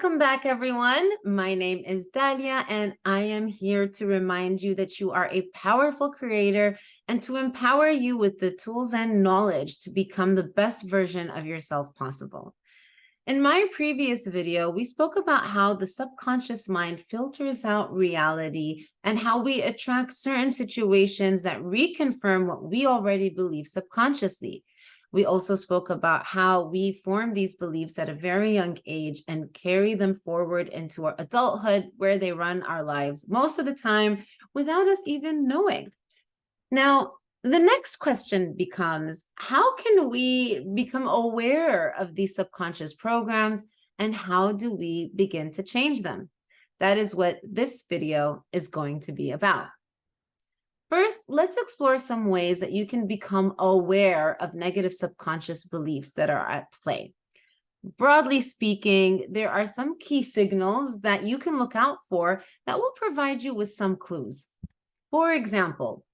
Welcome back, everyone. My name is Dalia, and I am here to remind you that you are a powerful creator and to empower you with the tools and knowledge to become the best version of yourself possible. In my previous video, we spoke about how the subconscious mind filters out reality and how we attract certain situations that reconfirm what we already believe subconsciously. We also spoke about how we form these beliefs at a very young age and carry them forward into our adulthood, where they run our lives most of the time without us even knowing. Now, the next question becomes, how can we become aware of these subconscious programs, and how do we begin to change them? That is what this video is going to be about. First, let's explore some ways that you can become aware of negative subconscious beliefs that are at play. Broadly speaking, there are some key signals that you can look out for that will provide you with some clues. For example,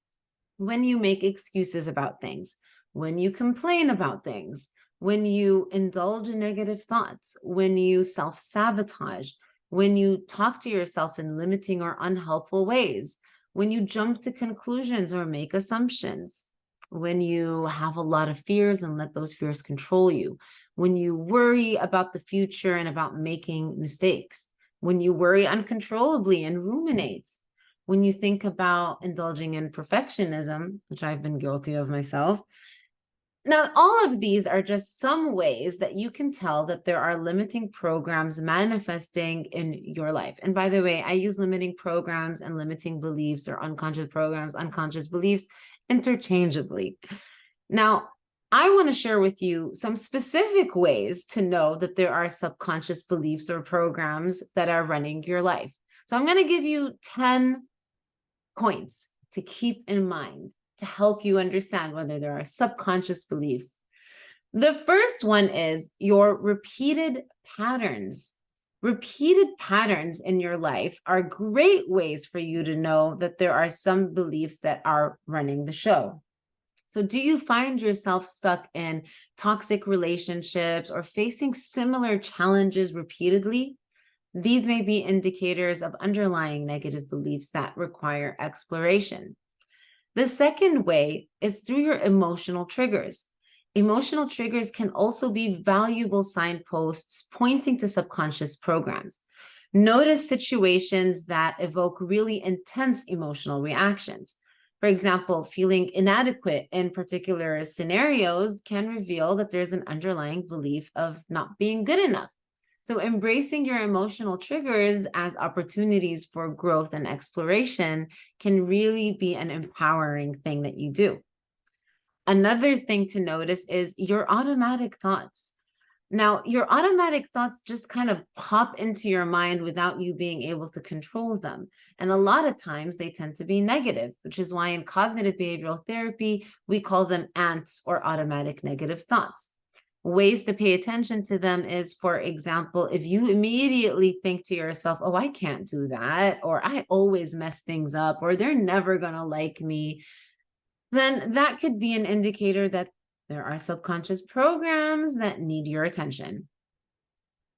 when you make excuses about things, when you complain about things, when you indulge in negative thoughts, when you self-sabotage, when you talk to yourself in limiting or unhelpful ways, when you jump to conclusions or make assumptions, when you have a lot of fears and let those fears control you, when you worry about the future and about making mistakes, when you worry uncontrollably and ruminate, when you think about indulging in perfectionism, which I've been guilty of myself. Now, all of these are just some ways that you can tell that there are limiting programs manifesting in your life. And by the way, I use limiting programs and limiting beliefs, or unconscious programs, unconscious beliefs, interchangeably. Now, I want to share with you some specific ways to know that there are subconscious beliefs or programs that are running your life. So I'm going to give you 10 points to keep in mind to help you understand whether there are subconscious beliefs. The first one is your repeated patterns. Repeated patterns in your life are great ways for you to know that there are some beliefs that are running the show. So do you find yourself stuck in toxic relationships or facing similar challenges repeatedly? These may be indicators of underlying negative beliefs that require exploration. The second way is through your emotional triggers. Emotional triggers can also be valuable signposts pointing to subconscious programs. Notice situations that evoke really intense emotional reactions. For example, feeling inadequate in particular scenarios can reveal that there's an underlying belief of not being good enough. So embracing your emotional triggers as opportunities for growth and exploration can really be an empowering thing that you do. Another thing to notice is your automatic thoughts. Now, your automatic thoughts just kind of pop into your mind without you being able to control them. And a lot of times they tend to be negative, which is why in cognitive behavioral therapy, we call them ants, or automatic negative thoughts. Ways to pay attention to them is, for example, if you immediately think to yourself, oh, I can't do that, or I always mess things up, or they're never going to like me, then that could be an indicator that there are subconscious programs that need your attention.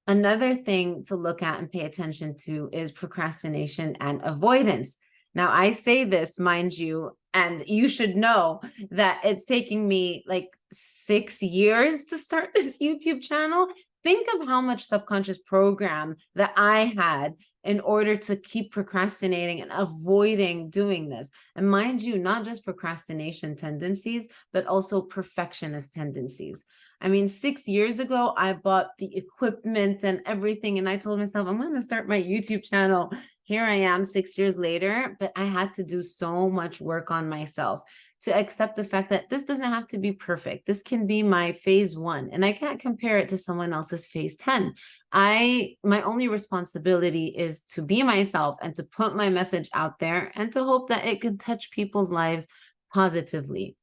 Another thing to look at and pay attention to is procrastination and avoidance. Now, I say this, mind you, and you should know that it's taking me like 6 years to start this YouTube channel. Think of how much subconscious program that I had in order to keep procrastinating and avoiding doing this. And mind you, not just procrastination tendencies, but also perfectionist tendencies. I mean, 6 years ago, I bought the equipment and everything, and I told myself, I'm going to start my YouTube channel. Here I am 6 years later, but I had to do so much work on myself to accept the fact that this doesn't have to be perfect. This can be my phase 1, and I can't compare it to someone else's phase 10. My only responsibility is to be myself and to put my message out there and to hope that it can touch people's lives positively.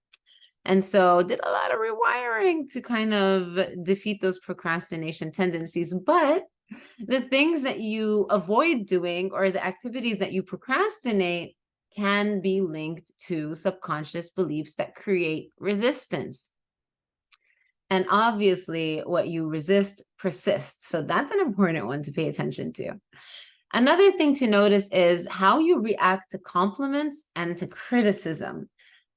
And so did a lot of rewiring to kind of defeat those procrastination tendencies. But the things that you avoid doing, or the activities that you procrastinate, can be linked to subconscious beliefs that create resistance. And obviously, what you resist persists. So that's an important one to pay attention to. Another thing to notice is how you react to compliments and to criticism.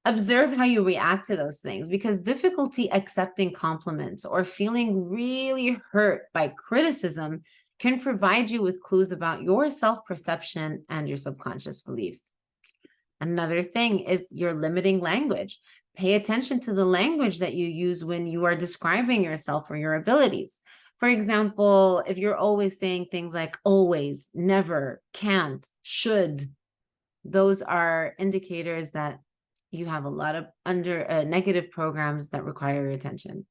Observe how you react to those things, because difficulty accepting compliments or feeling really hurt by criticism can provide you with clues about your self-perception and your subconscious beliefs. Another thing is your limiting language. Pay attention to the language that you use when you are describing yourself or your abilities. For example, if you're always saying things like always, never, can't, should, those are indicators that you have a lot of negative programs that require your attention.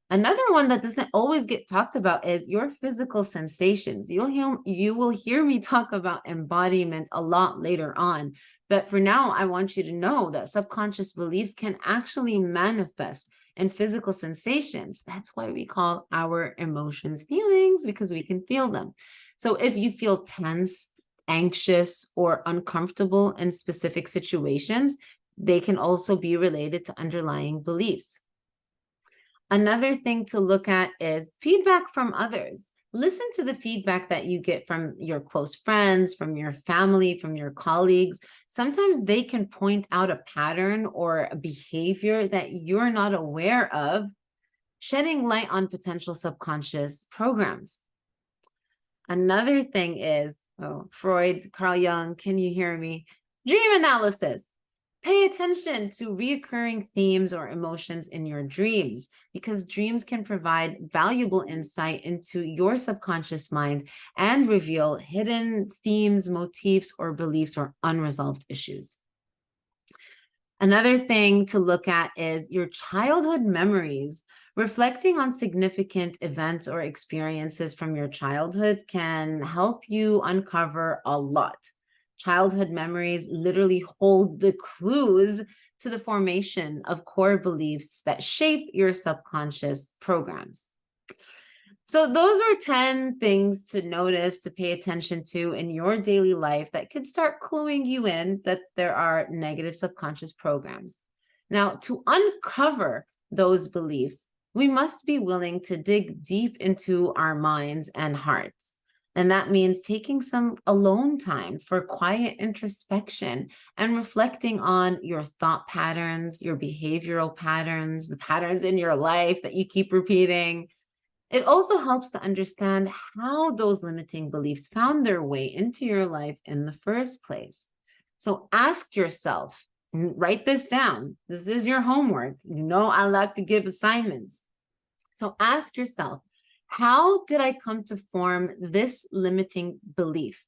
Another one that doesn't always get talked about is your physical sensations. You will hear me talk about embodiment a lot later on. But for now, I want you to know that subconscious beliefs can actually manifest in physical sensations. That's why we call our emotions feelings, because we can feel them. So if you feel tense, anxious, or uncomfortable in specific situations, they can also be related to underlying beliefs. Another thing to look at is feedback from others. Listen to the feedback that you get from your close friends, from your family, from your colleagues. Sometimes they can point out a pattern or a behavior that you're not aware of, shedding light on potential subconscious programs. Another thing is, Freud, Carl Jung, can you hear me? Dream analysis. Pay attention to recurring themes or emotions in your dreams, because dreams can provide valuable insight into your subconscious mind and reveal hidden themes, motifs, or beliefs or unresolved issues. Another thing to look at is your childhood memories. Reflecting on significant events or experiences from your childhood can help you uncover a lot. Childhood memories literally hold the clues to the formation of core beliefs that shape your subconscious programs. So those are 10 things to notice, to pay attention to in your daily life that could start cluing you in that there are negative subconscious programs. Now, to uncover those beliefs, we must be willing to dig deep into our minds and hearts. And that means taking some alone time for quiet introspection and reflecting on your thought patterns, your behavioral patterns, the patterns in your life that you keep repeating. It also helps to understand how those limiting beliefs found their way into your life in the first place. So ask yourself, write this down. This is your homework. You know, I like to give assignments. So ask yourself, how did I come to form this limiting belief?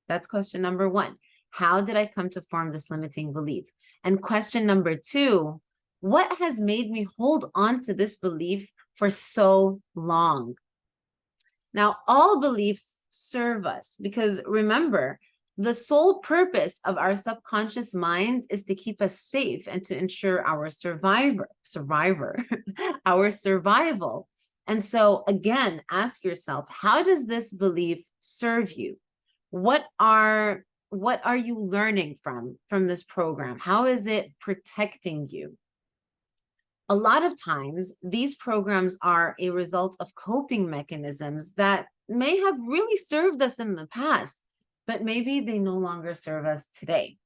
That's question number one. How did I come to form this limiting belief? And question number two, what has made me hold on to this belief for so long? Now, all beliefs serve us, because remember, the sole purpose of our subconscious mind is to keep us safe and to ensure our our survival. And so again, ask yourself, how does this belief serve you? What are you learning from this program? How is it protecting you? A lot of times, these programs are a result of coping mechanisms that may have really served us in the past, but maybe they no longer serve us today.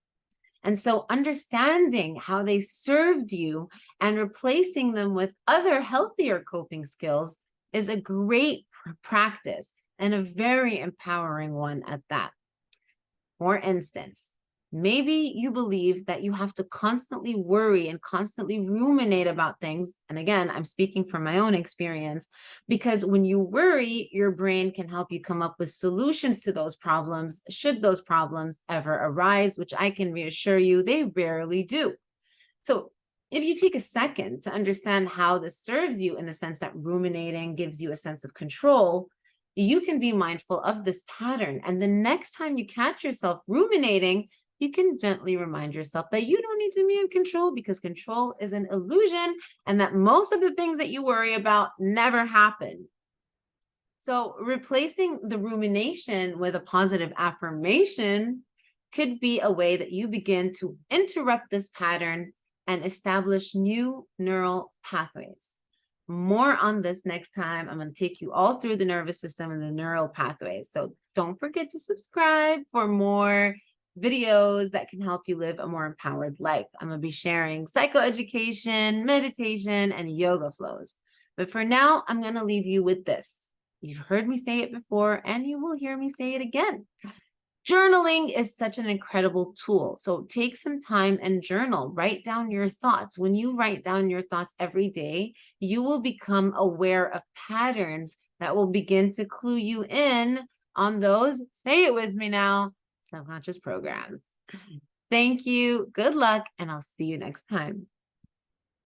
And so understanding how they served you and replacing them with other healthier coping skills is a great practice and a very empowering one at that. For instance, maybe you believe that you have to constantly worry and constantly ruminate about things. And again, I'm speaking from my own experience, because when you worry, your brain can help you come up with solutions to those problems, should those problems ever arise, which I can reassure you, they rarely do. So if you take a second to understand how this serves you, in the sense that ruminating gives you a sense of control, you can be mindful of this pattern. And the next time you catch yourself ruminating, you can gently remind yourself that you don't need to be in control, because control is an illusion, and that most of the things that you worry about never happen. So replacing the rumination with a positive affirmation could be a way that you begin to interrupt this pattern and establish new neural pathways. More on this next time. I'm going to take you all through the nervous system and the neural pathways. So don't forget to subscribe for more videos that can help you live a more empowered life. I'm going to be sharing psychoeducation, meditation, and yoga flows. But for now, I'm going to leave you with this. You've heard me say it before, and you will hear me say it again. Journaling is such an incredible tool. So take some time and journal. Write down your thoughts. When you write down your thoughts every day, you will become aware of patterns that will begin to clue you in on those, say it with me now, subconscious programs. Thank you. Good luck, and I'll see you next time.